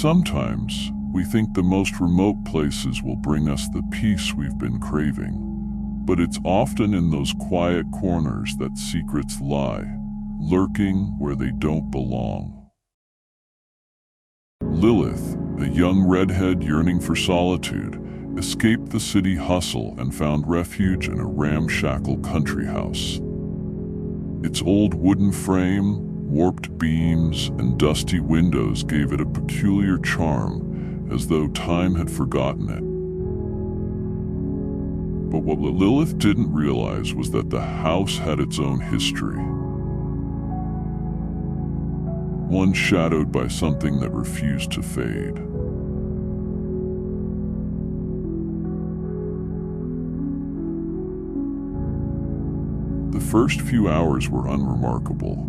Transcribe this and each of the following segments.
Sometimes, we think the most remote places will bring us the peace we've been craving, but it's often in those quiet corners that secrets lie, lurking where they don't belong. Lilith, a young redhead yearning for solitude, escaped the city hustle and found refuge in a ramshackle country house. Its old wooden frame, warped beams, and dusty windows gave it a peculiar charm, as though time had forgotten it. But what Lilith didn't realize was that the house had its own history. One shadowed by something that refused to fade. The first few hours were unremarkable.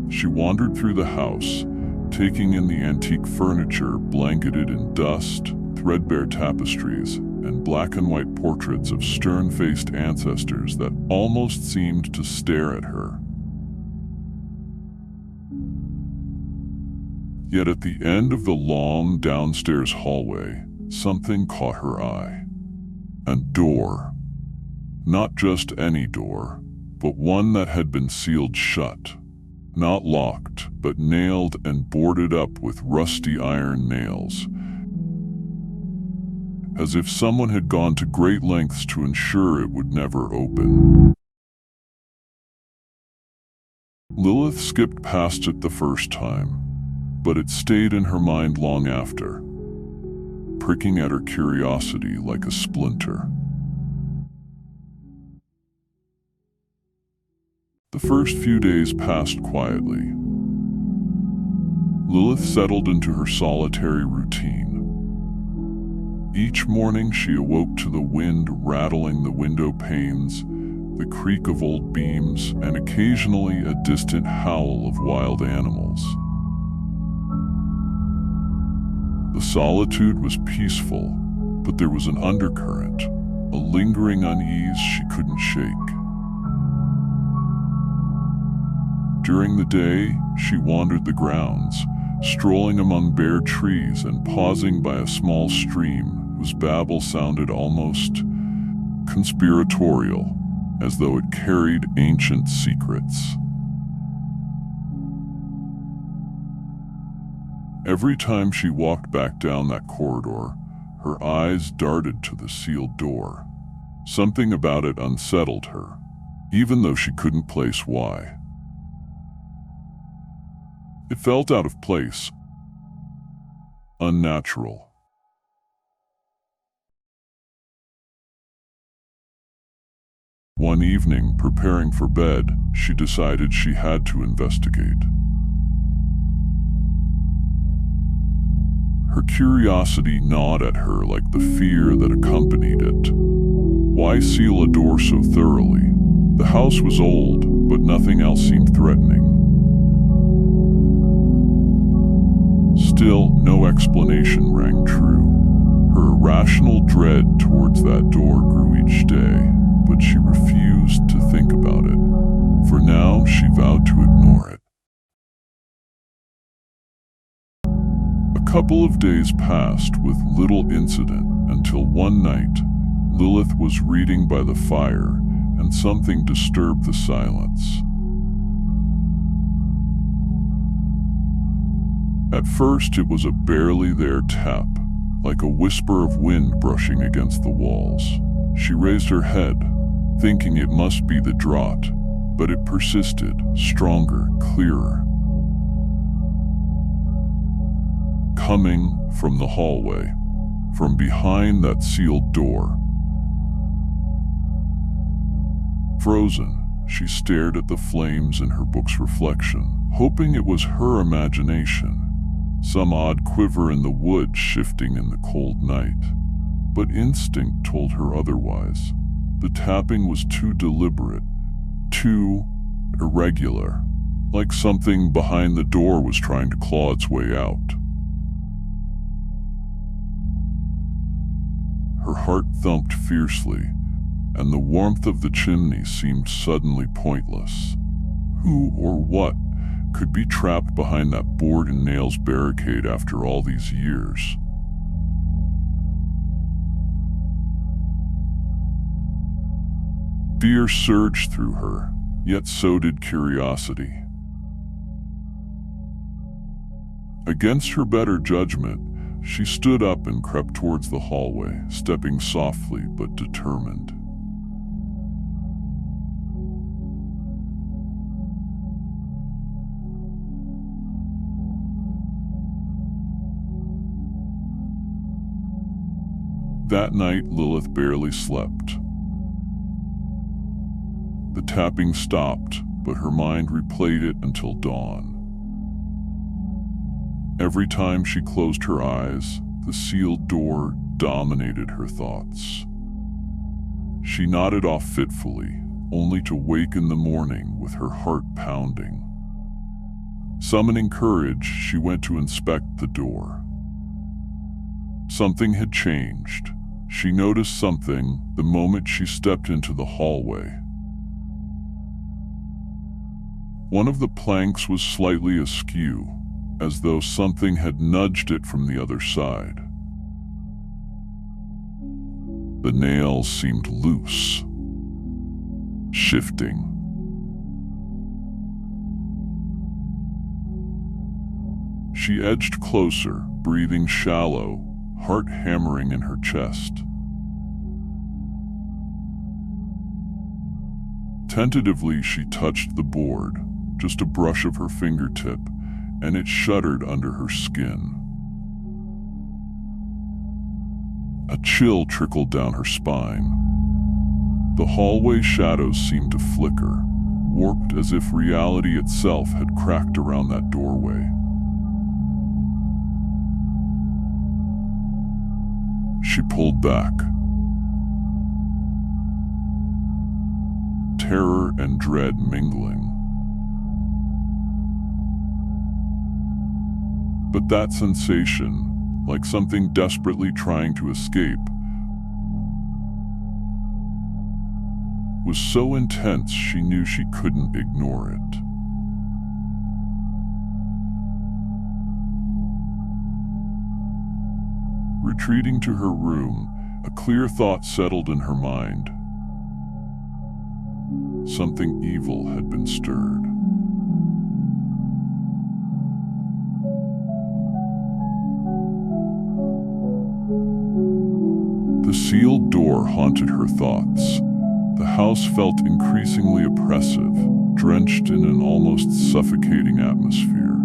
She wandered through the house, taking in the antique furniture blanketed in dust, threadbare tapestries, and black and white portraits of stern-faced ancestors that almost seemed to stare at her. Yet at the end of the long downstairs hallway, something caught her eye. A door. Not just any door, but one that had been sealed shut. Not locked, but nailed and boarded up with rusty iron nails, as if someone had gone to great lengths to ensure it would never open. Lilith skipped past it the first time, but it stayed in her mind long after, pricking at her curiosity like a splinter. The first few days passed quietly. Lilith settled into her solitary routine. Each morning she awoke to the wind rattling the window panes, the creak of old beams, and occasionally a distant howl of wild animals. The solitude was peaceful, but there was an undercurrent, a lingering unease she couldn't shake. During the day, she wandered the grounds, strolling among bare trees and pausing by a small stream whose babble sounded almost conspiratorial, as though it carried ancient secrets. Every time she walked back down that corridor, her eyes darted to the sealed door. Something about it unsettled her, even though she couldn't place why. It felt out of place, unnatural. One evening, preparing for bed, she decided she had to investigate. Her curiosity gnawed at her like the fear that accompanied it. Why seal a door so thoroughly? The house was old, but nothing else seemed threatening. Still, no explanation rang true. Her irrational dread towards that door grew each day, but she refused to think about it. For now, she vowed to ignore it. A couple of days passed with little incident until one night, Lilith was reading by the fire and something disturbed the silence. At first, it was a barely there tap, like a whisper of wind brushing against the walls. She raised her head, thinking it must be the draught, but it persisted, stronger, clearer. Coming from the hallway, from behind that sealed door. Frozen, she stared at the flames in her book's reflection, hoping it was her imagination. Some odd quiver in the wood shifting in the cold night. But instinct told her otherwise. The tapping was too deliberate, too irregular, like something behind the door was trying to claw its way out. Her heart thumped fiercely, and the warmth of the chimney seemed suddenly pointless. Who or what could be trapped behind that board and nails barricade after all these years. Fear surged through her, yet so did curiosity. Against her better judgment, she stood up and crept towards the hallway, stepping softly but determined. That night, Lilith barely slept. The tapping stopped, but her mind replayed it until dawn. Every time she closed her eyes, the sealed door dominated her thoughts. She nodded off fitfully, only to wake in the morning with her heart pounding. Summoning courage, she went to inspect the door. Something had changed. She noticed something the moment she stepped into the hallway. One of the planks was slightly askew, as though something had nudged it from the other side. The nails seemed loose, shifting. She edged closer, breathing shallow, heart hammering in her chest. Tentatively, she touched the board, just a brush of her fingertip, and it shuddered under her skin. A chill trickled down her spine. The hallway shadows seemed to flicker, warped as if reality itself had cracked around that doorway. She pulled back. Terror and dread mingling. But that sensation, like something desperately trying to escape, was so intense she knew she couldn't ignore it. Retreating to her room, a clear thought settled in her mind. Something evil had been stirred. The sealed door haunted her thoughts. The house felt increasingly oppressive, drenched in an almost suffocating atmosphere.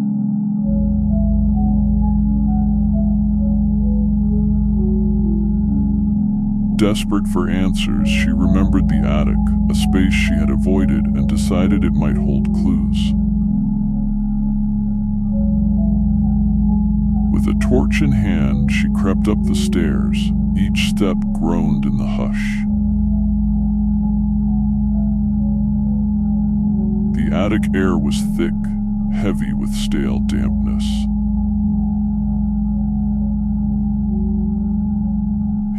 Desperate for answers, she remembered the attic, a space she had avoided, and decided it might hold clues. With a torch in hand, she crept up the stairs. Each step groaned in the hush. The attic air was thick, heavy with stale dampness.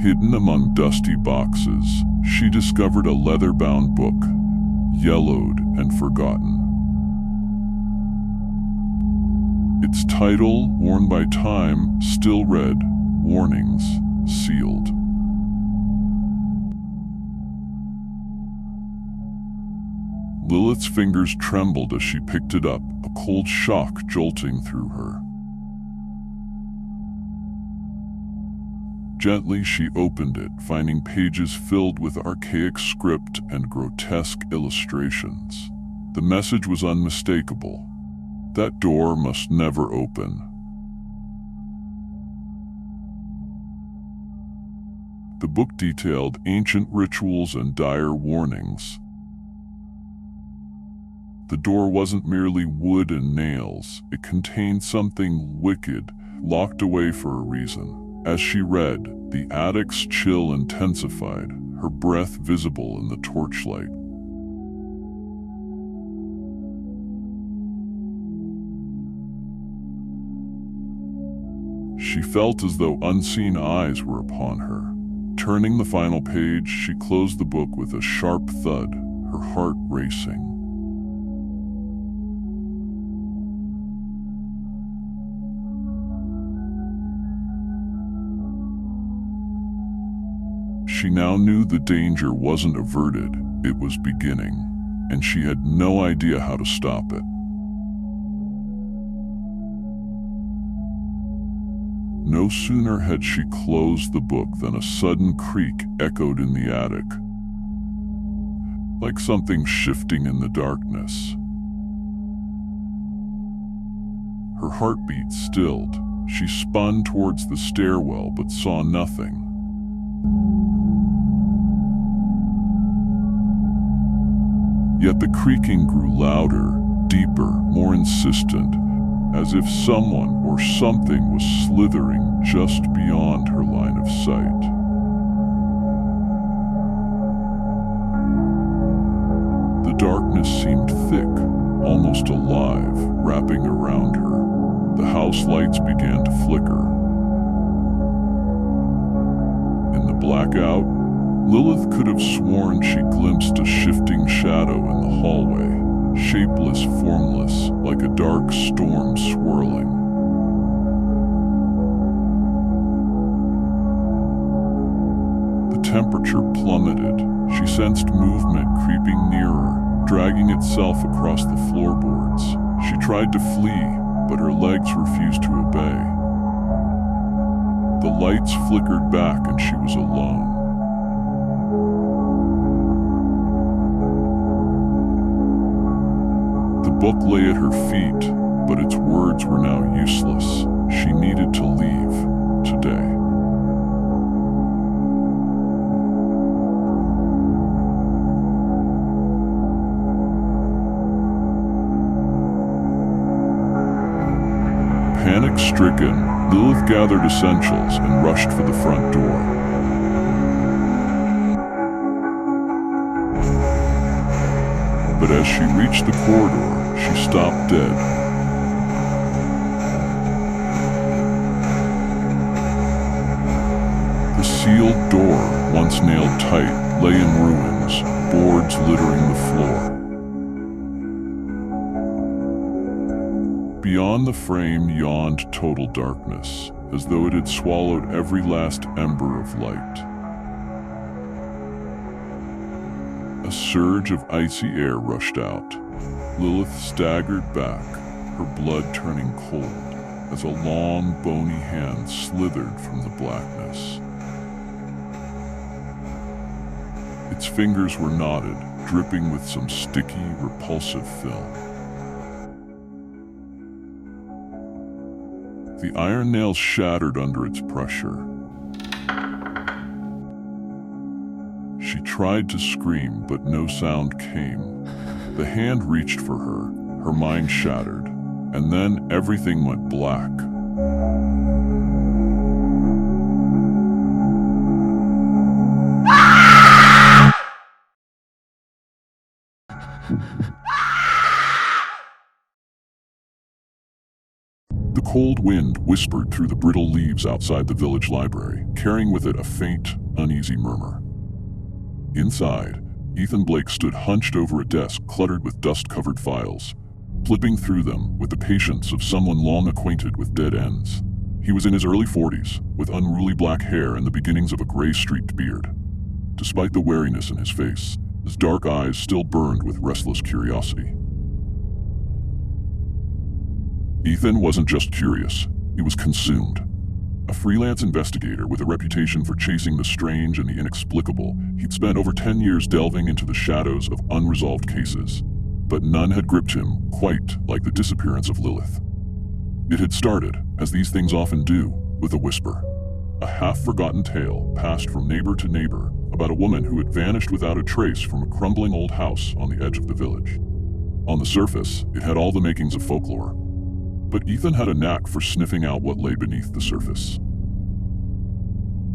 Hidden among dusty boxes, she discovered a leather-bound book, yellowed and forgotten. Its title, worn by time, still read, "Warnings, sealed." Lilith's fingers trembled as she picked it up, a cold shock jolting through her. Gently, she opened it, finding pages filled with archaic script and grotesque illustrations. The message was unmistakable. That door must never open. The book detailed ancient rituals and dire warnings. The door wasn't merely wood and nails. It contained something wicked, locked away for a reason. As she read, the attic's chill intensified, her breath visible in the torchlight. She felt as though unseen eyes were upon her. Turning the final page, she closed the book with a sharp thud, her heart racing. She now knew the danger wasn't averted, it was beginning, and she had no idea how to stop it. No sooner had she closed the book than a sudden creak echoed in the attic, like something shifting in the darkness. Her heartbeat stilled. She spun towards the stairwell but saw nothing. Yet the creaking grew louder, deeper, more insistent, as if someone or something was slithering just beyond her line of sight. The darkness seemed thick, almost alive, wrapping around her. The house lights began to flicker. In the blackout, Lilith could have sworn she glimpsed a shifting shadow in the hallway, shapeless, formless, like a dark storm swirling. The temperature plummeted. She sensed movement creeping nearer, dragging itself across the floorboards. She tried to flee, but her legs refused to obey. The lights flickered back and she was alone. The book lay at her feet, but its words were now useless. She needed to leave today. Panic-stricken, Lilith gathered essentials and rushed for the front door. But as she reached the corridor, she stopped dead. The sealed door, once nailed tight, lay in ruins, boards littering the floor. Beyond the frame yawned total darkness, as though it had swallowed every last ember of light. A surge of icy air rushed out. Lilith staggered back, her blood turning cold, as a long, bony hand slithered from the blackness. Its fingers were knotted, dripping with some sticky, repulsive film. The iron nails shattered under its pressure. She tried to scream, but no sound came. The hand reached for her, her mind shattered, and then everything went black. The cold wind whispered through the brittle leaves outside the village library, carrying with it a faint, uneasy murmur. Inside, Ethan Blake stood hunched over a desk cluttered with dust-covered files, flipping through them with the patience of someone long acquainted with dead ends. He was in his early 40s, with unruly black hair and the beginnings of a gray-streaked beard. Despite the wariness in his face, his dark eyes still burned with restless curiosity. Ethan wasn't just curious, he was consumed. A freelance investigator with a reputation for chasing the strange and the inexplicable, he'd spent over 10 years delving into the shadows of unresolved cases. But none had gripped him quite like the disappearance of Lilith. It had started, as these things often do, with a whisper. A half-forgotten tale passed from neighbor to neighbor about a woman who had vanished without a trace from a crumbling old house on the edge of the village. On the surface, it had all the makings of folklore. But Ethan had a knack for sniffing out what lay beneath the surface.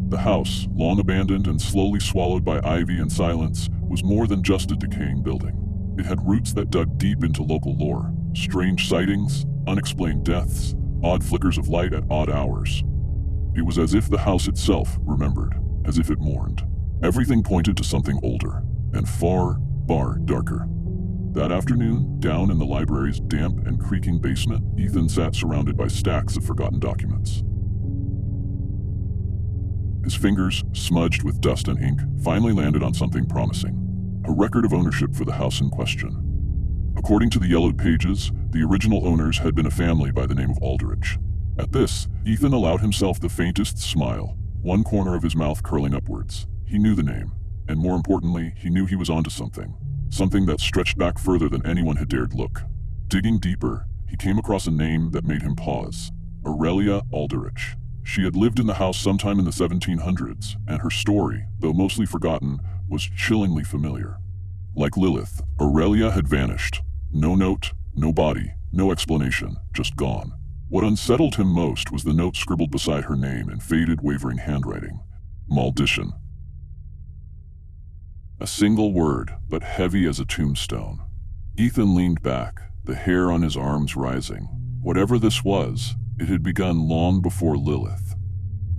The house, long abandoned and slowly swallowed by ivy and silence, was more than just a decaying building. It had roots that dug deep into local lore, strange sightings, unexplained deaths, odd flickers of light at odd hours. It was as if the house itself remembered, as if it mourned. Everything pointed to something older, and far darker. That afternoon, down in the library's damp and creaking basement, Ethan sat surrounded by stacks of forgotten documents. His fingers, smudged with dust and ink, finally landed on something promising: a record of ownership for the house in question. According to the yellowed pages, the original owners had been a family by the name of Aldrich. At this, Ethan allowed himself the faintest smile, one corner of his mouth curling upwards. He knew the name, and more importantly, he knew he was onto something. Something that stretched back further than anyone had dared look. Digging deeper, he came across a name that made him pause: Aurelia Aldrich. She had lived in the house sometime in the 1700s, and her story, though mostly forgotten, was chillingly familiar. Like Lilith, Aurelia had vanished. No note, no body, no explanation, just gone. What unsettled him most was the note scribbled beside her name in faded, wavering handwriting: Maldition. A single word, but heavy as a tombstone. Ethan leaned back, the hair on his arms rising. Whatever this was, it had begun long before Lilith.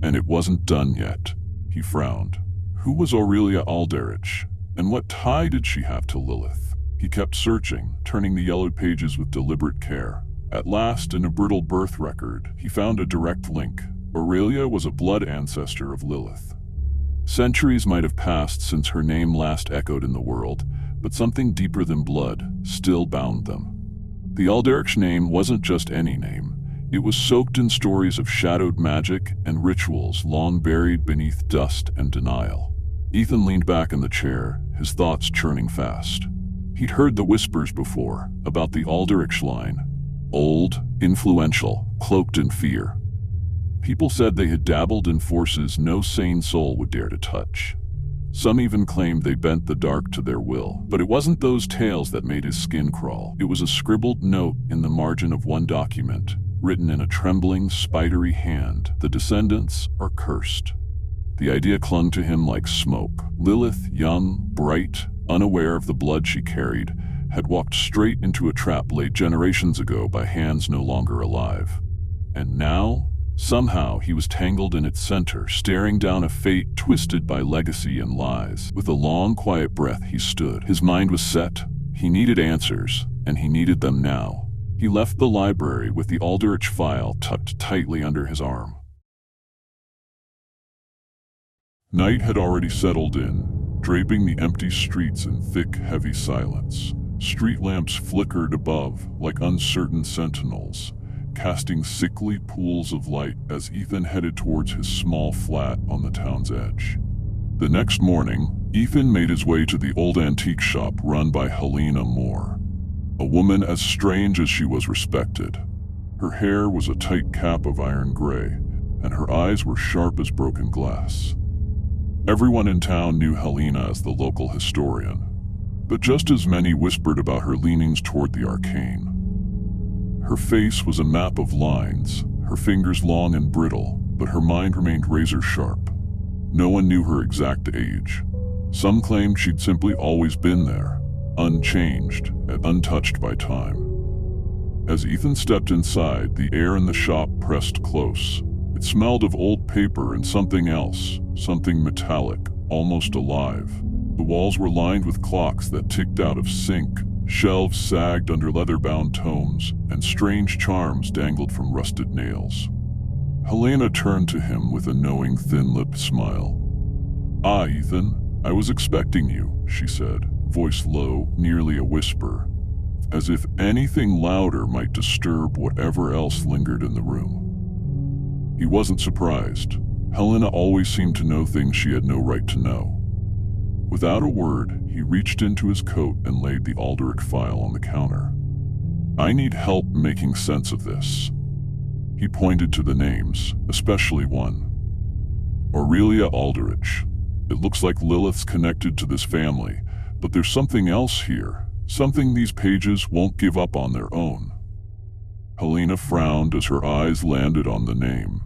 And it wasn't done yet. He frowned. Who was Aurelia Aldrich, and what tie did she have to Lilith? He kept searching, turning the yellowed pages with deliberate care. At last, in a brittle birth record, he found a direct link. Aurelia was a blood ancestor of Lilith. Centuries might have passed since her name last echoed in the world, but something deeper than blood still bound them. The Aldrich name wasn't just any name. It was soaked in stories of shadowed magic and rituals long buried beneath dust and denial. Ethan leaned back in the chair, his thoughts churning fast. He'd heard the whispers before, about the Aldrich line. Old, influential, cloaked in fear. People said they had dabbled in forces no sane soul would dare to touch. Some even claimed they bent the dark to their will. But it wasn't those tales that made his skin crawl. It was a scribbled note in the margin of one document, written in a trembling, spidery hand: the descendants are cursed. The idea clung to him like smoke. Lilith, young, bright, unaware of the blood she carried, had walked straight into a trap laid generations ago by hands no longer alive. And now, somehow, he was tangled in its center, staring down a fate twisted by legacy and lies. With a long, quiet breath, he stood. His mind was set. He needed answers, and he needed them now. He left the library with the Aldrich file tucked tightly under his arm. Night had already settled in, draping the empty streets in thick, heavy silence. Street lamps flickered above like uncertain sentinels, casting sickly pools of light as Ethan headed towards his small flat on the town's edge. The next morning, Ethan made his way to the old antique shop run by Helena Moore, a woman as strange as she was respected. Her hair was a tight cap of iron gray, and her eyes were sharp as broken glass. Everyone in town knew Helena as the local historian, but just as many whispered about her leanings toward the arcane. Her face was a map of lines, her fingers long and brittle, but her mind remained razor-sharp. No one knew her exact age. Some claimed she'd simply always been there, unchanged and untouched by time. As Ethan stepped inside, the air in the shop pressed close. It smelled of old paper and something else, something metallic, almost alive. The walls were lined with clocks that ticked out of sync, shelves sagged under leather-bound tomes, and strange charms dangled from rusted nails. Helena turned to him with a knowing, thin-lipped smile. "Ah, Ethan, I was expecting you," she said, voice low, nearly a whisper, as if anything louder might disturb whatever else lingered in the room. He wasn't surprised. Helena always seemed to know things she had no right to know. Without a word, he reached into his coat and laid the Aldrich file on the counter. "I need help making sense of this." He pointed to the names, especially one. Aurelia Aldrich. It looks like Lilith's connected to this family, but there's something else here, something these pages won't give up on their own. Helena frowned as her eyes landed on the name.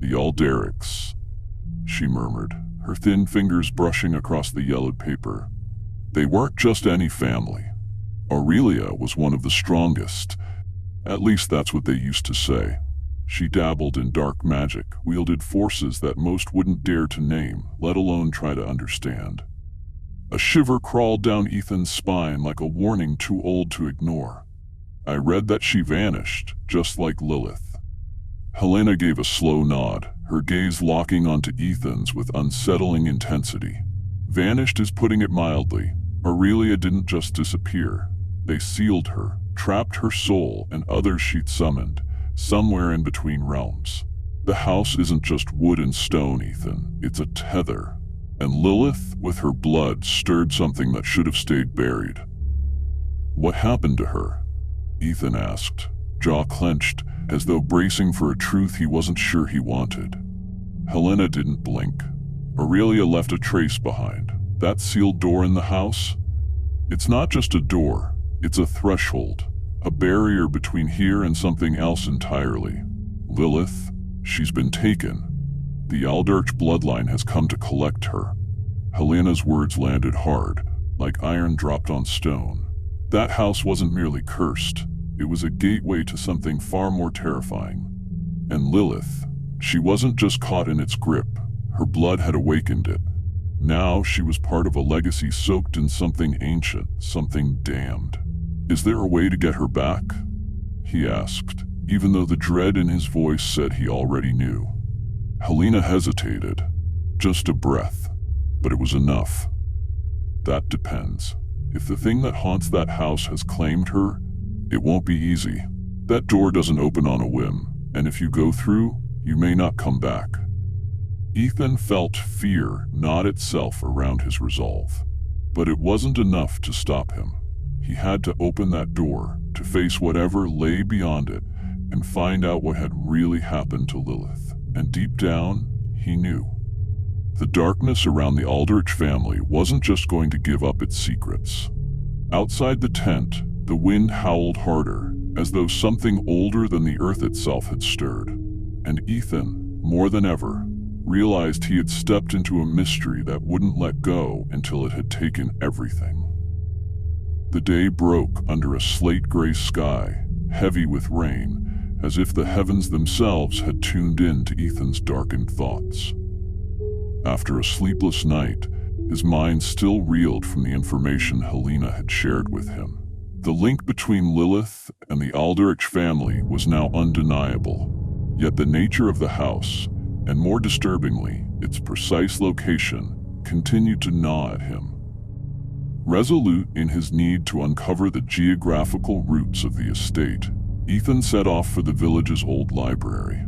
"The Aldrichs," she murmured, her thin fingers brushing across the yellowed paper. They weren't just any family. Aurelia was one of the strongest. At least that's what they used to say. She dabbled in dark magic, wielded forces that most wouldn't dare to name, let alone try to understand. A shiver crawled down Ethan's spine like a warning too old to ignore. "I read that she vanished, just like Lilith." Helena gave a slow nod, her gaze locking onto Ethan's with unsettling intensity. Vanished is putting it mildly. Aurelia didn't just disappear. They sealed her, trapped her soul and others she'd summoned, somewhere in between realms. The house isn't just wood and stone, Ethan. It's a tether. And Lilith, with her blood, stirred something that should have stayed buried. What happened to her? Ethan asked, jaw clenched, as though bracing for a truth he wasn't sure he wanted. Helena didn't blink. Aurelia left a trace behind. That sealed door in the house? It's not just a door, it's a threshold, a barrier between here and something else entirely. Lilith, she's been taken. The Aldarch bloodline has come to collect her. Helena's words landed hard, like iron dropped on stone. That house wasn't merely cursed, it was a gateway to something far more terrifying. And Lilith, she wasn't just caught in its grip, her blood had awakened it. Now she was part of a legacy soaked in something ancient, something damned. Is there a way to get her back? He asked, even though the dread in his voice said he already knew. Helena hesitated. Just a breath. But it was enough. That depends. If the thing that haunts that house has claimed her, it won't be easy. That door doesn't open on a whim, and if you go through, you may not come back. Ethan felt fear knot itself around his resolve. But it wasn't enough to stop him. He had to open that door, to face whatever lay beyond it, and find out what had really happened to Lilith. And deep down, he knew. The darkness around the Aldarch family wasn't just going to give up its secrets. Outside the tent, the wind howled harder, as though something older than the earth itself had stirred. And Ethan, more than ever, realized he had stepped into a mystery that wouldn't let go until it had taken everything. The day broke under a slate-gray sky, heavy with rain, as if the heavens themselves had tuned in to Ethan's darkened thoughts. After a sleepless night, his mind still reeled from the information Helena had shared with him. The link between Lilith and the Aldarch family was now undeniable, yet the nature of the house, and more disturbingly, its precise location, continued to gnaw at him. Resolute in his need to uncover the geographical roots of the estate, Ethan set off for the village's old library.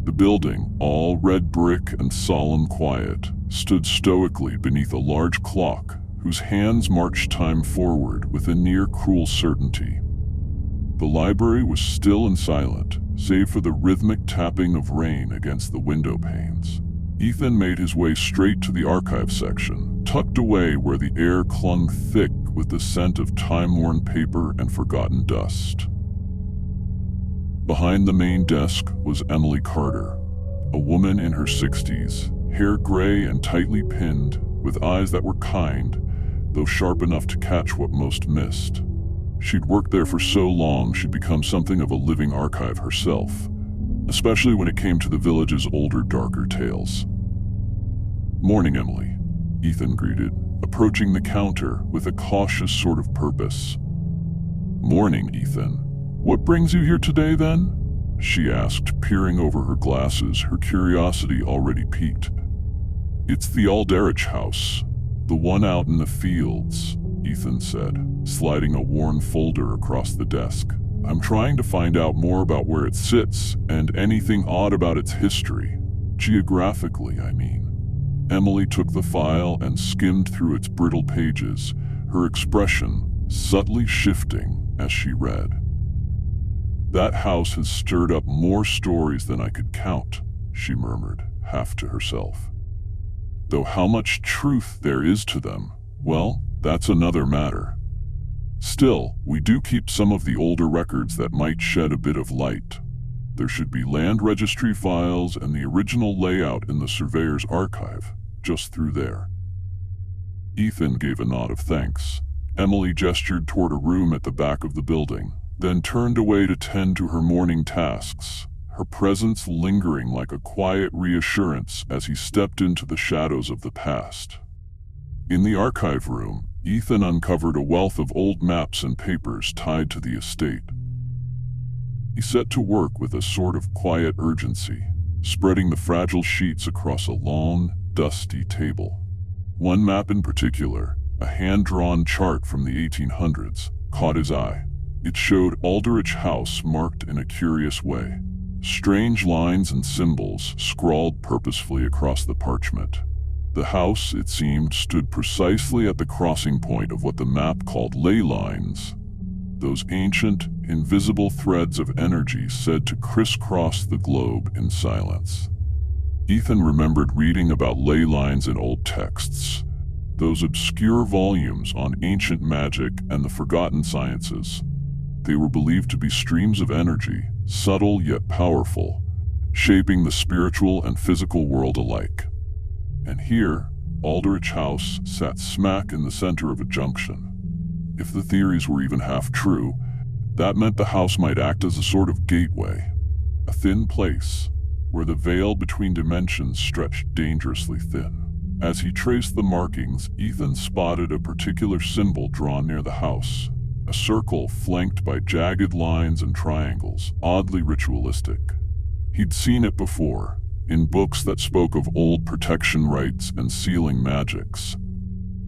The building, all red brick and solemn quiet, stood stoically beneath a large clock whose hands marched time forward with a near-cruel certainty. The library was still and silent, save for the rhythmic tapping of rain against the window panes. Ethan made his way straight to the archive section, tucked away where the air clung thick with the scent of time-worn paper and forgotten dust. Behind the main desk was Emily Carter, a woman in her 60s, hair gray and tightly pinned, with eyes that were kind, though sharp enough to catch what most missed. She'd worked there for so long she'd become something of a living archive herself, especially when it came to the village's older, darker tales. "Morning, Emily," Ethan greeted, approaching the counter with a cautious sort of purpose. "Morning, Ethan. What brings you here today, then?" she asked, peering over her glasses, her curiosity already piqued. "It's the Aldarch house, the one out in the fields," Ethan said, sliding a worn folder across the desk. "I'm trying to find out more about where it sits and anything odd about its history. Geographically, I mean." Emily took the file and skimmed through its brittle pages, her expression subtly shifting as she read. "That house has stirred up more stories than I could count," she murmured, half to herself. "Though how much truth there is to them, well, that's another matter. Still, we do keep some of the older records that might shed a bit of light. There should be land registry files and the original layout in the surveyor's archive, just through there." Ethan gave a nod of thanks. Emily gestured toward a room at the back of the building, then turned away to tend to her morning tasks, her presence lingering like a quiet reassurance as he stepped into the shadows of the past. In the archive room, Ethan uncovered a wealth of old maps and papers tied to the estate. He set to work with a sort of quiet urgency, spreading the fragile sheets across a long, dusty table. One map in particular, a hand-drawn chart from the 1800s, caught his eye. It showed Aldrich House marked in a curious way. Strange lines and symbols scrawled purposefully across the parchment. The house, it seemed, stood precisely at the crossing point of what the map called ley lines, those ancient, invisible threads of energy said to crisscross the globe in silence. Ethan remembered reading about ley lines in old texts, those obscure volumes on ancient magic and the forgotten sciences. They were believed to be streams of energy, subtle yet powerful, shaping the spiritual and physical world alike. And here, Aldrich House sat smack in the center of a junction. If the theories were even half true, that meant the house might act as a sort of gateway, a thin place where the veil between dimensions stretched dangerously thin. As he traced the markings, Ethan spotted a particular symbol drawn near the house, a circle flanked by jagged lines and triangles, oddly ritualistic. He'd seen it before, in books that spoke of old protection rites and sealing magics.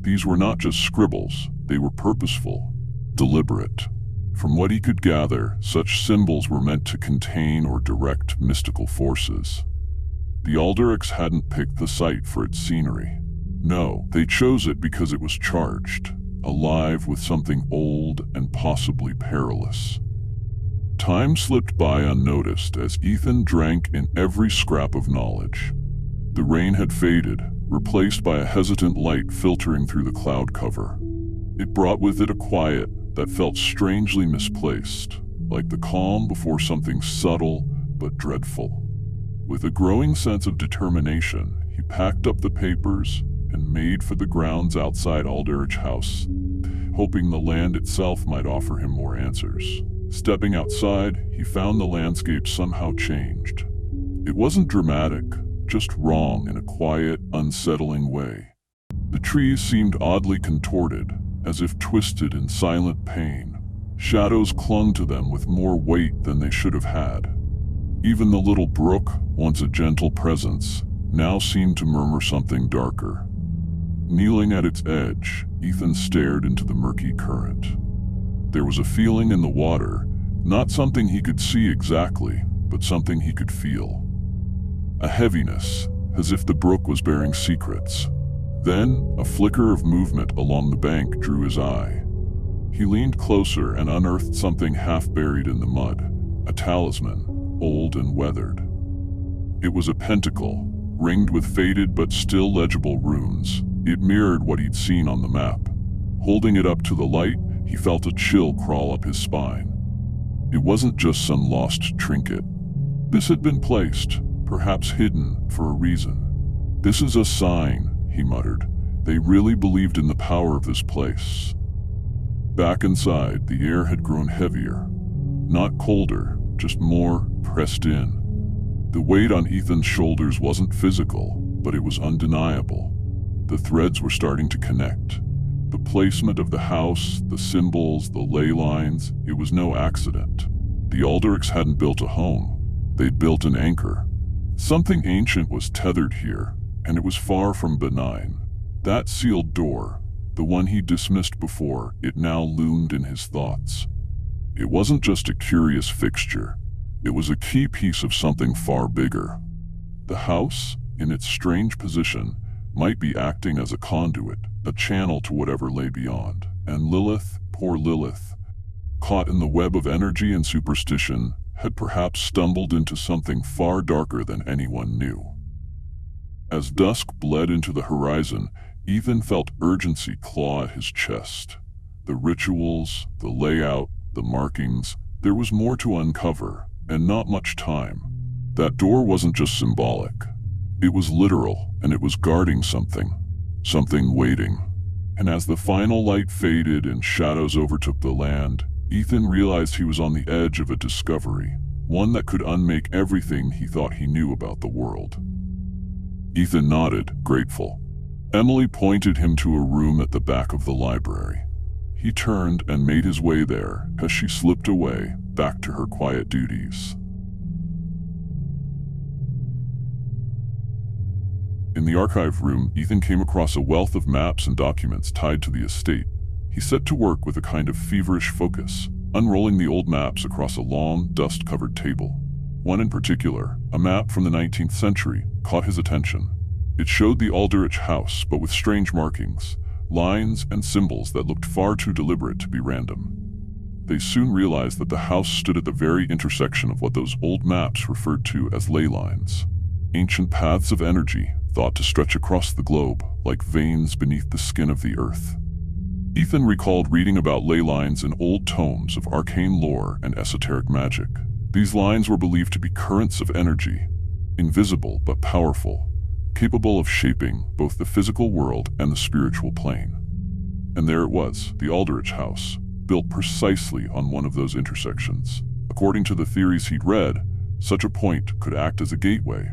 These were not just scribbles, they were purposeful, deliberate. From what he could gather, such symbols were meant to contain or direct mystical forces. The Aldrichs hadn't picked the site for its scenery. No, they chose it because it was charged, alive with something old and possibly perilous. Time slipped by unnoticed as Ethan drank in every scrap of knowledge. The rain had faded, replaced by a hesitant light filtering through the cloud cover. It brought with it a quiet that felt strangely misplaced, like the calm before something subtle but dreadful. With a growing sense of determination, he packed up the papers and made for the grounds outside Aldrich House, hoping the land itself might offer him more answers. Stepping outside, he found the landscape somehow changed. It wasn't dramatic, just wrong in a quiet, unsettling way. The trees seemed oddly contorted, as if twisted in silent pain. Shadows clung to them with more weight than they should have had. Even the little brook, once a gentle presence, now seemed to murmur something darker. Kneeling at its edge, Ethan stared into the murky current. There was a feeling in the water, not something he could see exactly, but something he could feel. A heaviness, as if the brook was bearing secrets. Then, a flicker of movement along the bank drew his eye. He leaned closer and unearthed something half buried in the mud, a talisman, old and weathered. It was a pentacle, ringed with faded but still legible runes. It mirrored what he'd seen on the map. Holding it up to the light, he felt a chill crawl up his spine. It wasn't just some lost trinket. This had been placed, perhaps hidden, for a reason. "This is a sign," he muttered. "They really believed in the power of this place." Back inside, the air had grown heavier. Not colder, just more pressed in. The weight on Ethan's shoulders wasn't physical, but it was undeniable. The threads were starting to connect. The placement of the house, the symbols, the ley lines, it was no accident. The Aldrichs hadn't built a home. They'd built an anchor. Something ancient was tethered here, and it was far from benign. That sealed door, the one he dismissed before, it now loomed in his thoughts. It wasn't just a curious fixture. It was a key piece of something far bigger. The house, in its strange position, might be acting as a conduit, a channel to whatever lay beyond. And Lilith, poor Lilith, caught in the web of energy and superstition, had perhaps stumbled into something far darker than anyone knew. As dusk bled into the horizon, Ethan felt urgency claw at his chest. The rituals, the layout, the markings, there was more to uncover, and not much time. That door wasn't just symbolic. It was literal, and it was guarding something waiting. And as the final light faded and shadows overtook the land, Ethan realized he was on the edge of a discovery, one that could unmake everything he thought he knew about the world. Ethan nodded, grateful. Emily pointed him to a room at the back of the library. He turned and made his way there as she slipped away, back to her quiet duties. In the archive room, Ethan came across a wealth of maps and documents tied to the estate. He set to work with a kind of feverish focus, unrolling the old maps across a long, dust-covered table. One in particular, a map from the 19th century, caught his attention. It showed the Aldrich house, but with strange markings, lines and symbols that looked far too deliberate to be random. They soon realized that the house stood at the very intersection of what those old maps referred to as ley lines. Ancient paths of energy, thought to stretch across the globe, like veins beneath the skin of the earth. Ethan recalled reading about ley lines in old tomes of arcane lore and esoteric magic. These lines were believed to be currents of energy, invisible but powerful, capable of shaping both the physical world and the spiritual plane. And there it was, the Aldrich house, built precisely on one of those intersections. According to the theories he'd read, such a point could act as a gateway,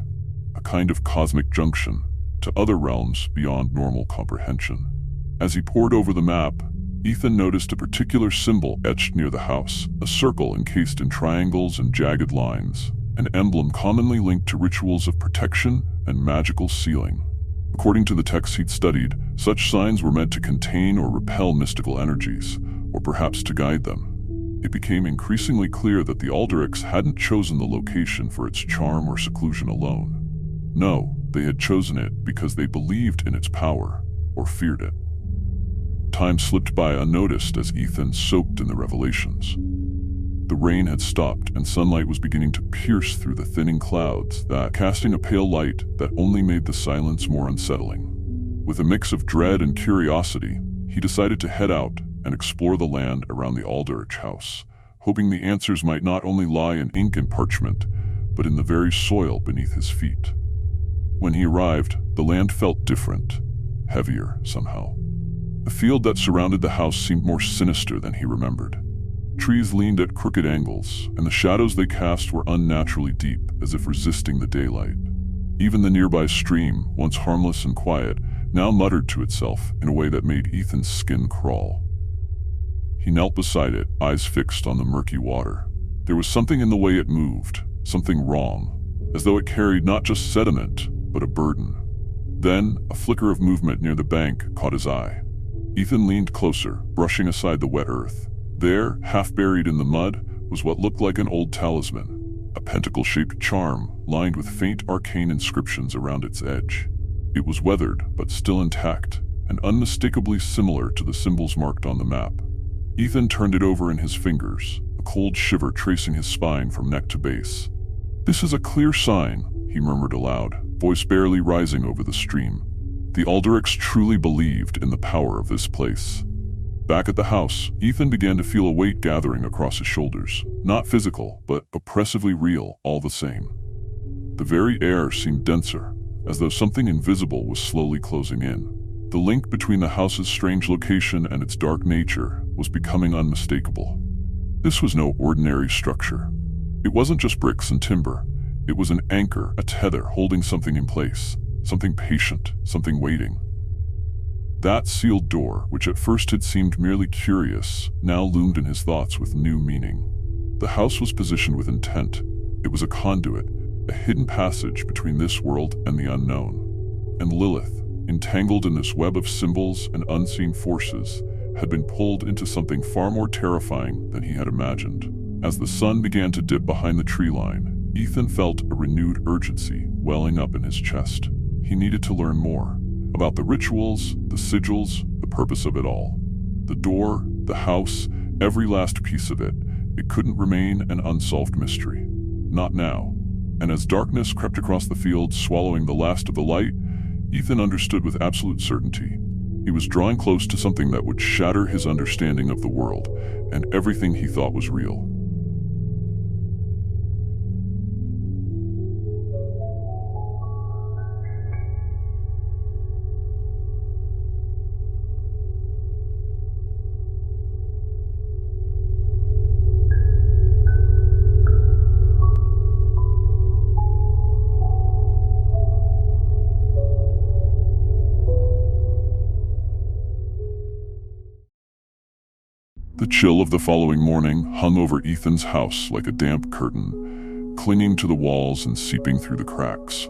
a kind of cosmic junction, to other realms beyond normal comprehension. As he pored over the map, Ethan noticed a particular symbol etched near the house, a circle encased in triangles and jagged lines, an emblem commonly linked to rituals of protection and magical sealing. According to the texts he'd studied, such signs were meant to contain or repel mystical energies, or perhaps to guide them. It became increasingly clear that the Aldrichs hadn't chosen the location for its charm or seclusion alone. No, they had chosen it because they believed in its power, or feared it. Time slipped by unnoticed as Ethan soaked in the revelations. The rain had stopped and sunlight was beginning to pierce through the thinning clouds, casting a pale light that only made the silence more unsettling. With a mix of dread and curiosity, he decided to head out and explore the land around the Aldrich house, hoping the answers might not only lie in ink and parchment, but in the very soil beneath his feet. When he arrived, the land felt different, heavier somehow. The field that surrounded the house seemed more sinister than he remembered. Trees leaned at crooked angles, and the shadows they cast were unnaturally deep, as if resisting the daylight. Even the nearby stream, once harmless and quiet, now muttered to itself in a way that made Ethan's skin crawl. He knelt beside it, eyes fixed on the murky water. There was something in the way it moved, something wrong, as though it carried not just sediment, but a burden. Then, a flicker of movement near the bank caught his eye. Ethan leaned closer, brushing aside the wet earth. There, half buried in the mud, was what looked like an old talisman, a pentacle-shaped charm lined with faint arcane inscriptions around its edge. It was weathered, but still intact, and unmistakably similar to the symbols marked on the map. Ethan turned it over in his fingers, a cold shiver tracing his spine from neck to base. "This is a clear sign," he murmured aloud, voice barely rising over the stream. The Aldrichs truly believed in the power of this place. Back at the house, Ethan began to feel a weight gathering across his shoulders. Not physical, but oppressively real all the same. The very air seemed denser, as though something invisible was slowly closing in. The link between the house's strange location and its dark nature was becoming unmistakable. This was no ordinary structure. It wasn't just bricks and timber. It was an anchor, a tether holding something in place. Something patient, something waiting. That sealed door, which at first had seemed merely curious, now loomed in his thoughts with new meaning. The house was positioned with intent. It was a conduit, a hidden passage between this world and the unknown. And Lilith, entangled in this web of symbols and unseen forces, had been pulled into something far more terrifying than he had imagined. As the sun began to dip behind the tree line, Ethan felt a renewed urgency welling up in his chest. He needed to learn more about the rituals, the sigils, the purpose of it all. The door, the house, every last piece of it. It couldn't remain an unsolved mystery. Not now. And as darkness crept across the field, swallowing the last of the light, Ethan understood with absolute certainty. He was drawing close to something that would shatter his understanding of the world and everything he thought was real. The chill of the following morning hung over Ethan's house like a damp curtain, clinging to the walls and seeping through the cracks.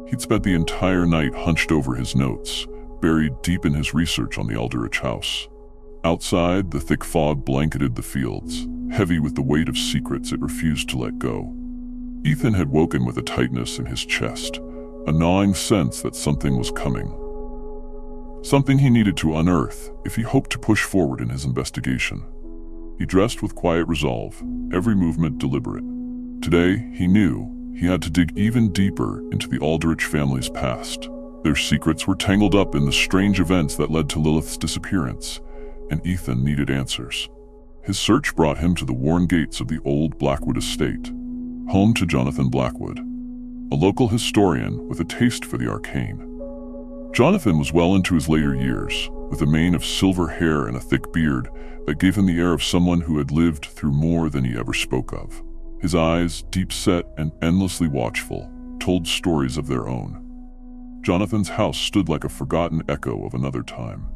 He'd spent the entire night hunched over his notes, buried deep in his research on the Aldrich house. Outside, the thick fog blanketed the fields, heavy with the weight of secrets it refused to let go. Ethan had woken with a tightness in his chest, a gnawing sense that something was coming. Something he needed to unearth if he hoped to push forward in his investigation. He dressed with quiet resolve, every movement deliberate. Today, he knew he had to dig even deeper into the Aldrich family's past. Their secrets were tangled up in the strange events that led to Lilith's disappearance, and Ethan needed answers. His search brought him to the worn gates of the old Blackwood estate, home to Jonathan Blackwood, a local historian with a taste for the arcane. Jonathan was well into his later years, with a mane of silver hair and a thick beard that gave him the air of someone who had lived through more than he ever spoke of. His eyes, deep-set and endlessly watchful, told stories of their own. Jonathan's house stood like a forgotten echo of another time.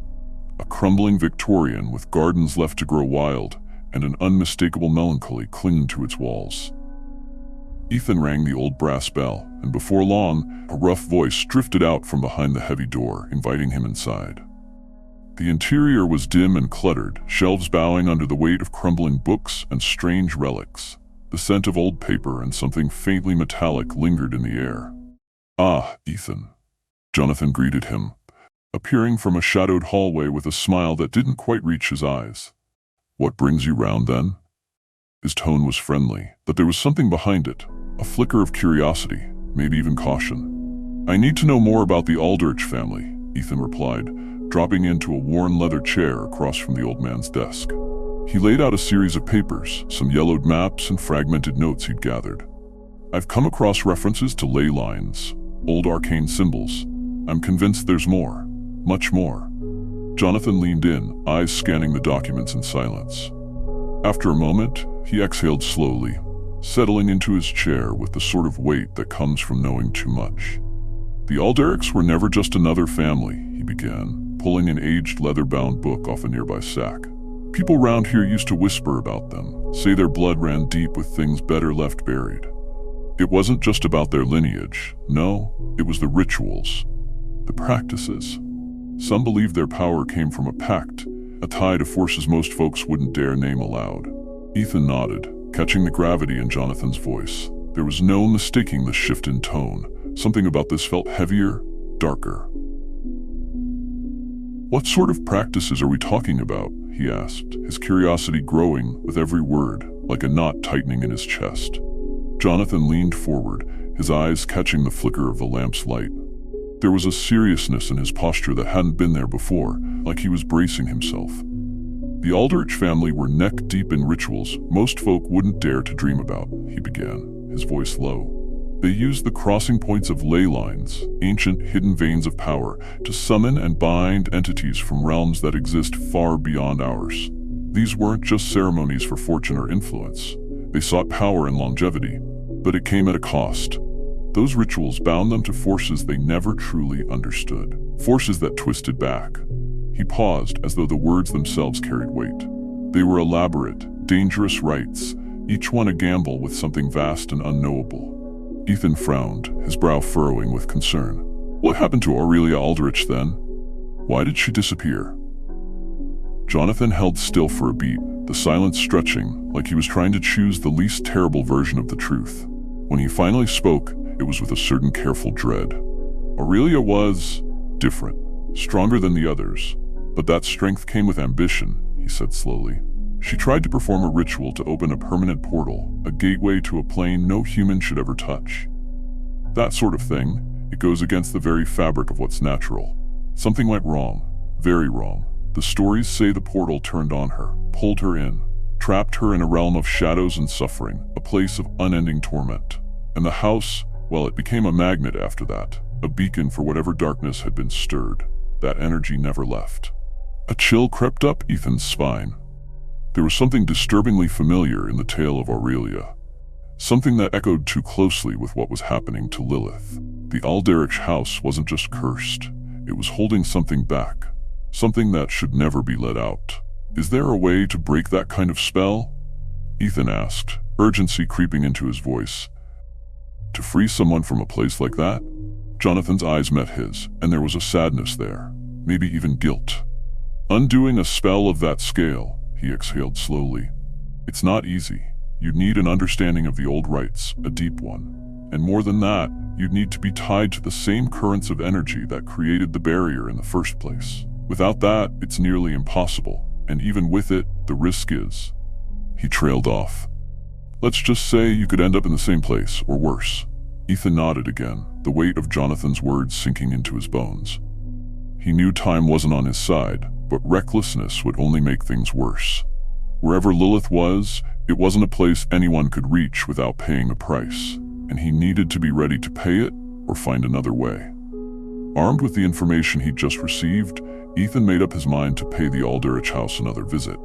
A crumbling Victorian with gardens left to grow wild and an unmistakable melancholy clinging to its walls. Ethan rang the old brass bell, and before long, a rough voice drifted out from behind the heavy door, inviting him inside. The interior was dim and cluttered, shelves bowing under the weight of crumbling books and strange relics. The scent of old paper and something faintly metallic lingered in the air. "Ah, Ethan," Jonathan greeted him, appearing from a shadowed hallway with a smile that didn't quite reach his eyes. "What brings you round, then?" His tone was friendly, but there was something behind it, a flicker of curiosity, maybe even caution. "I need to know more about the Aldrich family," Ethan replied, dropping into a worn leather chair across from the old man's desk. He laid out a series of papers, some yellowed maps and fragmented notes he'd gathered. "I've come across references to ley lines, old arcane symbols. I'm convinced there's more, much more." Jonathan leaned in, eyes scanning the documents in silence. After a moment, he exhaled slowly, settling into his chair with the sort of weight that comes from knowing too much. "The Aldrichs were never just another family," he began, pulling an aged leather-bound book off a nearby sack. "People round here used to whisper about them, say their blood ran deep with things better left buried. It wasn't just about their lineage, no, it was the rituals, the practices. Some believed their power came from a pact, a tie to forces most folks wouldn't dare name aloud." Ethan nodded, catching the gravity in Jonathan's voice. There was no mistaking the shift in tone. Something about this felt heavier, darker. "What sort of practices are we talking about?" he asked, his curiosity growing with every word, like a knot tightening in his chest. Jonathan leaned forward, his eyes catching the flicker of the lamp's light. There was a seriousness in his posture that hadn't been there before, like he was bracing himself. "The Aldrich family were neck-deep in rituals most folk wouldn't dare to dream about," he began, his voice low. "They used the crossing points of ley lines, ancient hidden veins of power, to summon and bind entities from realms that exist far beyond ours. These weren't just ceremonies for fortune or influence. They sought power and longevity, but it came at a cost. Those rituals bound them to forces they never truly understood, forces that twisted back." He paused as though the words themselves carried weight. "They were elaborate, dangerous rites, each one a gamble with something vast and unknowable." Ethan frowned, his brow furrowing with concern. "What happened to Aurelia Aldrich then? Why did she disappear?" Jonathan held still for a beat, the silence stretching, like he was trying to choose the least terrible version of the truth. When he finally spoke, it was with a certain careful dread. "Aurelia was different, stronger than the others, but that strength came with ambition," he said slowly. "She tried to perform a ritual to open a permanent portal, a gateway to a plane no human should ever touch. That sort of thing, it goes against the very fabric of what's natural. Something went wrong, very wrong. The stories say the portal turned on her, pulled her in, trapped her in a realm of shadows and suffering, a place of unending torment. And the house, well, it became a magnet after that, a beacon for whatever darkness had been stirred. That energy never left." A chill crept up Ethan's spine. There was something disturbingly familiar in the tale of Aurelia, something that echoed too closely with what was happening to Lilith. The Aldrich house wasn't just cursed, it was holding something back, something that should never be let out. Is there a way to break that kind of spell? Ethan asked, urgency creeping into his voice. To free someone from a place like that? Jonathan's eyes met his, and there was a sadness there, maybe even guilt. Undoing a spell of that scale, he exhaled slowly. It's not easy. You'd need an understanding of the old rites, a deep one. And more than that, you'd need to be tied to the same currents of energy that created the barrier in the first place. Without that, it's nearly impossible, and even with it, the risk is. He trailed off. Let's just say you could end up in the same place, or worse. Ethan nodded again, the weight of Jonathan's words sinking into his bones. He knew time wasn't on his side, but recklessness would only make things worse. Wherever Lilith was, it wasn't a place anyone could reach without paying a price, and he needed to be ready to pay it or find another way. Armed with the information he'd just received, Ethan made up his mind to pay the Aldrich house another visit,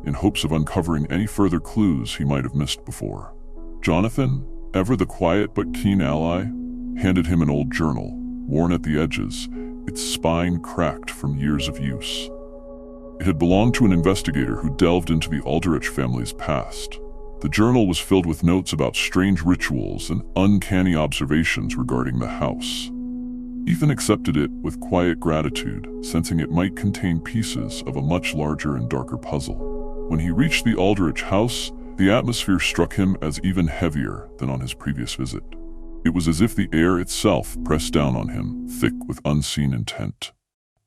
in hopes of uncovering any further clues he might have missed before. Jonathan, ever the quiet but keen ally, handed him an old journal, worn at the edges, its spine cracked from years of use. It had belonged to an investigator who delved into the Aldrich family's past. The journal was filled with notes about strange rituals and uncanny observations regarding the house. Ethan accepted it with quiet gratitude, sensing it might contain pieces of a much larger and darker puzzle. When he reached the Aldrich house, the atmosphere struck him as even heavier than on his previous visit. It was as if the air itself pressed down on him, thick with unseen intent.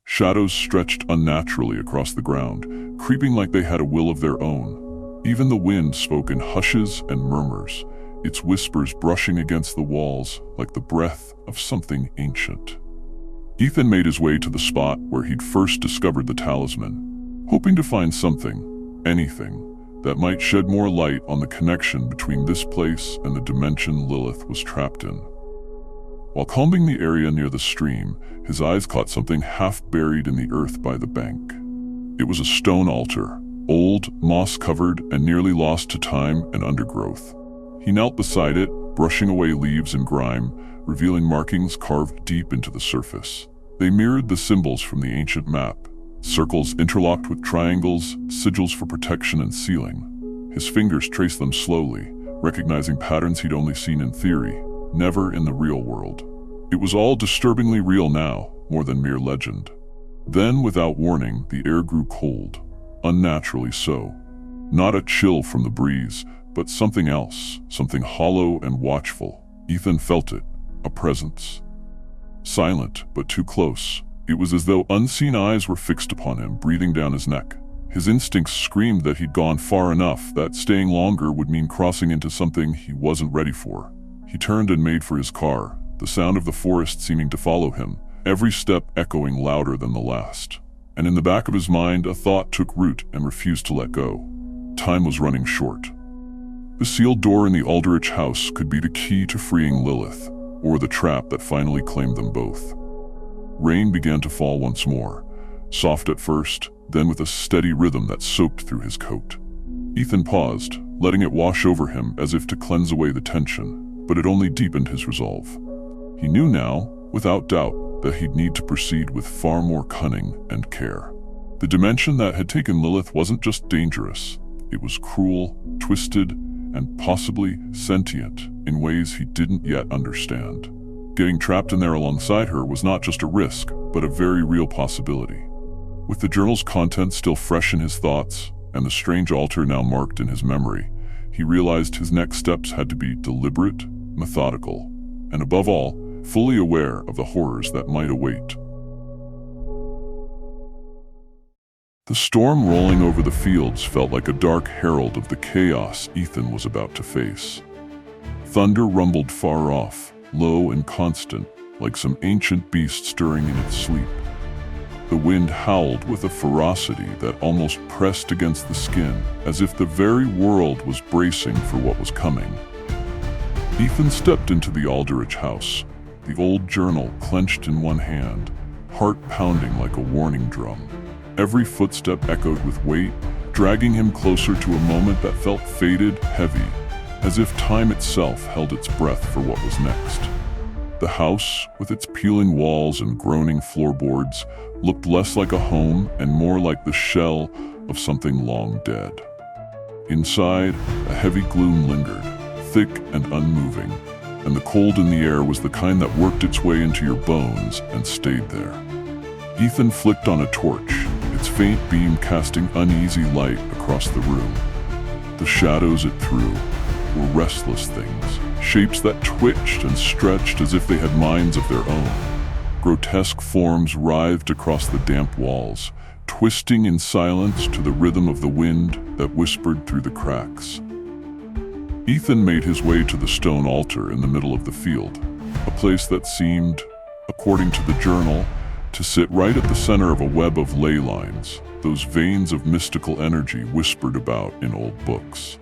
Shadows stretched unnaturally across the ground, creeping like they had a will of their own. Even the wind spoke in hushes and murmurs, its whispers brushing against the walls like the breath of something ancient. Ethan made his way to the spot where he'd first discovered the talisman, hoping to find something, anything, that might shed more light on the connection between this place and the dimension Lilith was trapped in. While combing the area near the stream, his eyes caught something half buried in the earth by the bank. It was a stone altar, old, moss-covered, and nearly lost to time and undergrowth. He knelt beside it, brushing away leaves and grime, revealing markings carved deep into the surface. They mirrored the symbols from the ancient map, circles interlocked with triangles, sigils for protection and sealing. His fingers traced them slowly, recognizing patterns he'd only seen in theory, never in the real world. It was all disturbingly real now, more than mere legend. Then, without warning, the air grew cold, unnaturally so. Not a chill from the breeze, but something else, something hollow and watchful. Ethan felt it, a presence. Silent, but too close. It was as though unseen eyes were fixed upon him, breathing down his neck. His instincts screamed that he'd gone far enough, that staying longer would mean crossing into something he wasn't ready for. He turned and made for his car, the sound of the forest seeming to follow him, every step echoing louder than the last. And in the back of his mind, a thought took root and refused to let go. Time was running short. The sealed door in the Aldrich house could be the key to freeing Lilith, or the trap that finally claimed them both. Rain began to fall once more, soft at first, then with a steady rhythm that soaked through his coat. Ethan paused, letting it wash over him as if to cleanse away the tension, but it only deepened his resolve. He knew now, without doubt, that he'd need to proceed with far more cunning and care. The dimension that had taken Lilith wasn't just dangerous, it was cruel, twisted, and possibly sentient in ways he didn't yet understand. Getting trapped in there alongside her was not just a risk, but a very real possibility. With the journal's contents still fresh in his thoughts, and the strange altar now marked in his memory, he realized his next steps had to be deliberate, methodical, and above all, fully aware of the horrors that might await. The storm rolling over the fields felt like a dark herald of the chaos Ethan was about to face. Thunder rumbled far off, low and constant, like some ancient beast stirring in its sleep. The wind howled with a ferocity that almost pressed against the skin, as if the very world was bracing for what was coming. Ethan stepped into the Aldrich house, the old journal clenched in one hand, heart pounding like a warning drum. Every footstep echoed with weight, dragging him closer to a moment that felt fated, heavy, as if time itself held its breath for what was next. The house, with its peeling walls and groaning floorboards, looked less like a home and more like the shell of something long dead. Inside, a heavy gloom lingered, thick and unmoving, and the cold in the air was the kind that worked its way into your bones and stayed there. Ethan flicked on a torch, its faint beam casting uneasy light across the room. The shadows it threw were restless things, shapes that twitched and stretched as if they had minds of their own. Grotesque forms writhed across the damp walls, twisting in silence to the rhythm of the wind that whispered through the cracks. Ethan made his way to the stone altar in the middle of the field, a place that seemed, according to the journal, to sit right at the center of a web of ley lines, those veins of mystical energy whispered about in old books.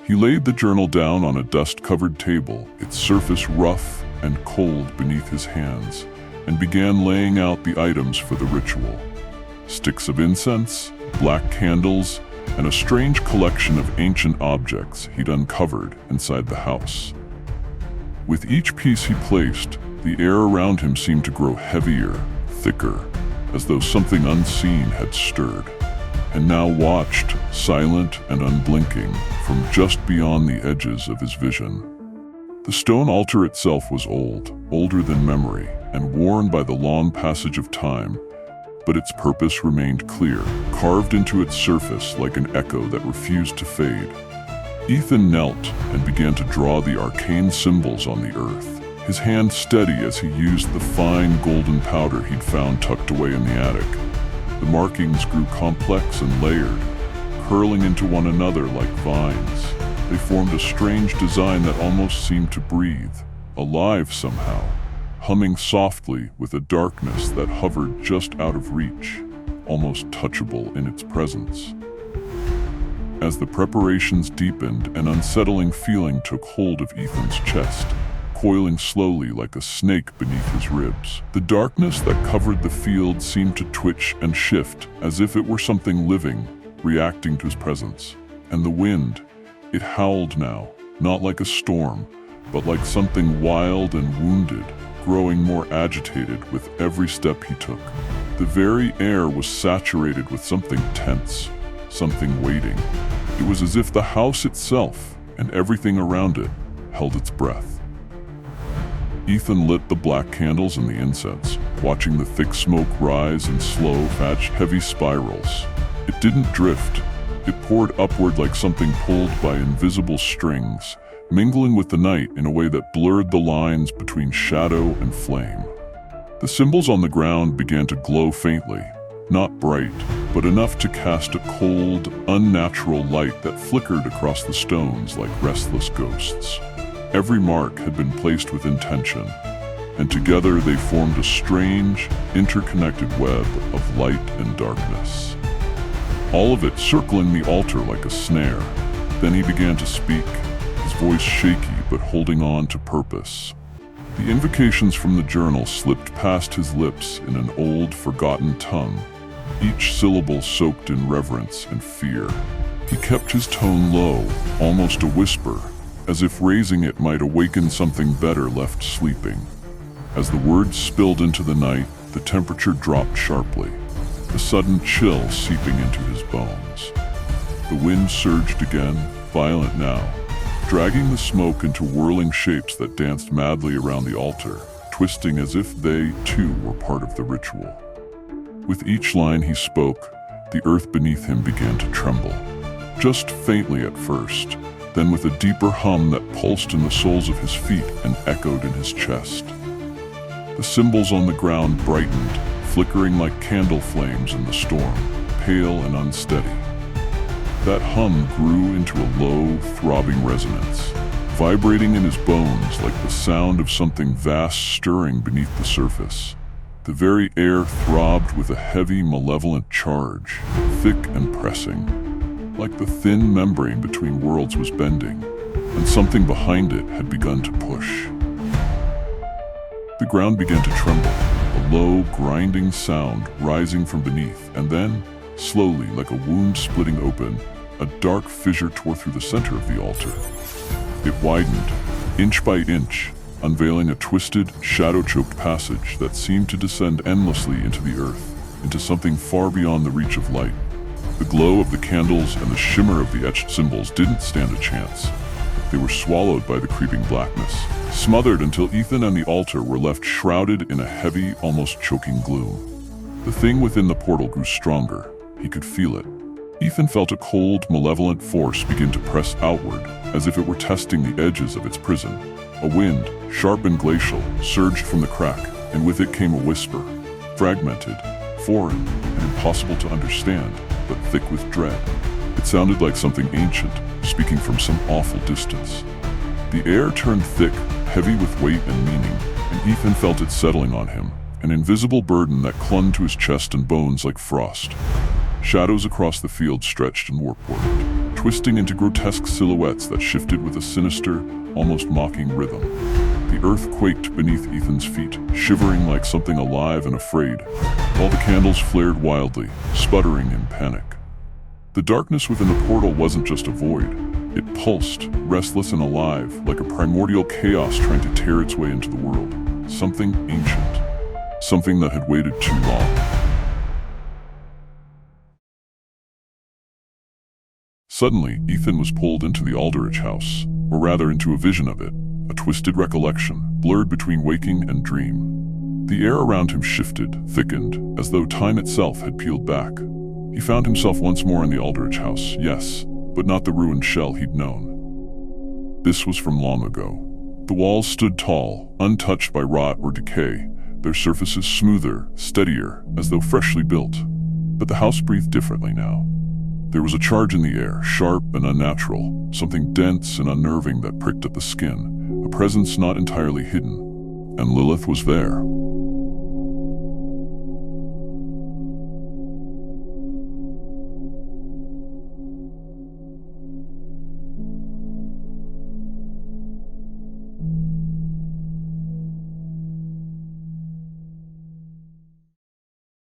He laid the journal down on a dust-covered table, its surface rough and cold beneath his hands, and began laying out the items for the ritual. Sticks of incense, black candles, and a strange collection of ancient objects he'd uncovered inside the house. With each piece he placed, the air around him seemed to grow heavier, thicker, as though something unseen had stirred, and now watched, silent and unblinking, from just beyond the edges of his vision. The stone altar itself was old, older than memory, and worn by the long passage of time, but its purpose remained clear, carved into its surface like an echo that refused to fade. Ethan knelt and began to draw the arcane symbols on the earth, his hand steady as he used the fine golden powder he'd found tucked away in the attic. The markings grew complex and layered, curling into one another like vines. They formed a strange design that almost seemed to breathe, alive somehow, humming softly with a darkness that hovered just out of reach, almost touchable in its presence. As the preparations deepened, an unsettling feeling took hold of Ethan's chest, coiling slowly like a snake beneath his ribs. The darkness that covered the field seemed to twitch and shift, as if it were something living, reacting to his presence. And the wind, it howled now, not like a storm, but like something wild and wounded, growing more agitated with every step he took. The very air was saturated with something tense, something waiting. It was as if the house itself, and everything around it, held its breath. Ethan lit the black candles and the incense, watching the thick smoke rise in slow, heavy spirals. It didn't drift. It poured upward like something pulled by invisible strings, mingling with the night in a way that blurred the lines between shadow and flame. The symbols on the ground began to glow faintly, not bright, but enough to cast a cold, unnatural light that flickered across the stones like restless ghosts. Every mark had been placed with intention, and together they formed a strange, interconnected web of light and darkness. All of it circling the altar like a snare. Then he began to speak, his voice shaky but holding on to purpose. The invocations from the journal slipped past his lips in an old, forgotten tongue, each syllable soaked in reverence and fear. He kept his tone low, almost a whisper, as if raising it might awaken something better left sleeping. As the words spilled into the night, the temperature dropped sharply, a sudden chill seeping into his bones. The wind surged again, violent now, dragging the smoke into whirling shapes that danced madly around the altar, twisting as if they, too, were part of the ritual. With each line he spoke, the earth beneath him began to tremble, just faintly at first, then with a deeper hum that pulsed in the soles of his feet and echoed in his chest. The symbols on the ground brightened, flickering like candle flames in the storm, pale and unsteady. That hum grew into a low, throbbing resonance, vibrating in his bones like the sound of something vast stirring beneath the surface. The very air throbbed with a heavy, malevolent charge, thick and pressing, like the thin membrane between worlds was bending, and something behind it had begun to push. The ground began to tremble, a low, grinding sound rising from beneath, and then, slowly, like a wound splitting open, a dark fissure tore through the center of the altar. It widened, inch by inch, unveiling a twisted, shadow-choked passage that seemed to descend endlessly into the earth. into something far beyond the reach of light. The glow of the candles and the shimmer of the etched symbols didn't stand a chance. They were swallowed by the creeping blackness, smothered until Ethan and the altar were left shrouded in a heavy, almost choking gloom. The thing within the portal grew stronger. He could feel it. Ethan felt a cold, malevolent force begin to press outward, as if it were testing the edges of its prison. A wind, sharp and glacial, surged from the crack, and with it came a whisper, fragmented, foreign, and impossible to understand, but thick with dread. It sounded like something ancient, speaking from some awful distance. The air turned thick, heavy with weight and meaning, and Ethan felt it settling on him, an invisible burden that clung to his chest and bones like frost. Shadows across the field stretched and warp-warped, twisting into grotesque silhouettes that shifted with a sinister, almost mocking rhythm. The earth quaked beneath Ethan's feet, shivering like something alive and afraid, while the candles flared wildly, sputtering in panic. The darkness within the portal wasn't just a void. It pulsed, restless and alive, like a primordial chaos trying to tear its way into the world. Something ancient. Something that had waited too long. Suddenly, Ethan was pulled into the Aldrich house, or rather into a vision of it, a twisted recollection, blurred between waking and dream. The air around him shifted, thickened, as though time itself had peeled back. He found himself once more in the Aldrich house, yes, but not the ruined shell he'd known. This was from long ago. The walls stood tall, untouched by rot or decay, their surfaces smoother, steadier, as though freshly built. But the house breathed differently now. There was a charge in the air, sharp and unnatural, something dense and unnerving that pricked at the skin, a presence not entirely hidden. And Lilith was there.